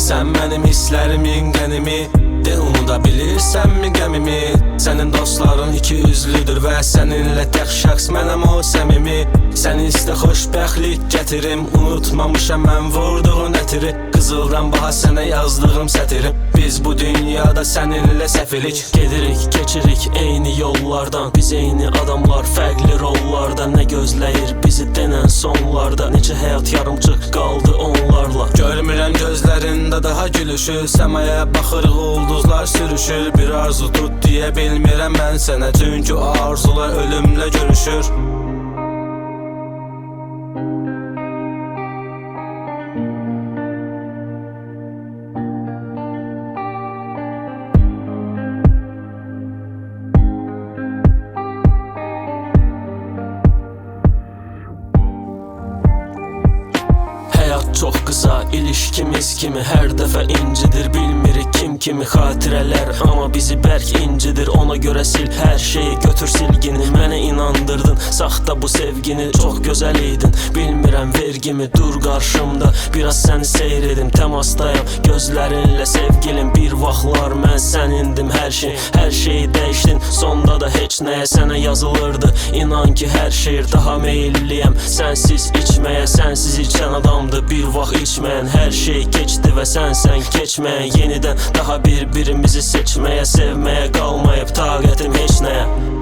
Sən mənim hisslərimin qənimi, de unuda bilirsənmi qəmimi? Sənin dostların iki üzlüdür və səninlə tək şəxs mənəm o səmimi. Sən istə xoşbəxtlik gətirim, unutmamışam mən vurduğun ətiri. Qızıldan baha sənə yazdığım sətirim. Biz bu dünyada səninlə səfirik. Gedirik, keçirik eyni yollardan, biz eyni adamlar, fərqli rollarda. Nə gözləyir bizi denən sonlarda, necə həyat yarımçıq qaldı onlarla. Görmürəm gözlərində daha gülüşü, səmaya baxırıq ulduzlar sürüşür. Bir arzu tut deyə bilmirəm mən sənə, çünki o arzular ölümlə görüşür. Həyat çox qısa, ilişkimiz kimi hər dəfə incidir. Bilmirik kim kimi xatirələr, amma bizi bərk incidir. Ona görə sil hər şeyi, götür silgini. Mənə inandırdın, saxta bu sevgini. Çox gözəl idin, bilmirəm vergimi. Dur qarşımda, biraz səni seyr edim. Təmasdayam gözlərinlə sevgilim. Bir vaxtlar mən sənindim, hər şeyi dəyişdin. Sonda da heç nəyə sənə yazılırdı. İnan ki hər şeir daha meyilliyəm. Sənsiz içməyə, sənsiz içən adamdı bir vaxt içməyən. Hər şey keçdi və sən keçməyən. Yenidən daha bir-birimizi seçməyə, sevməyə qalmayıb taqətim heç nəyə.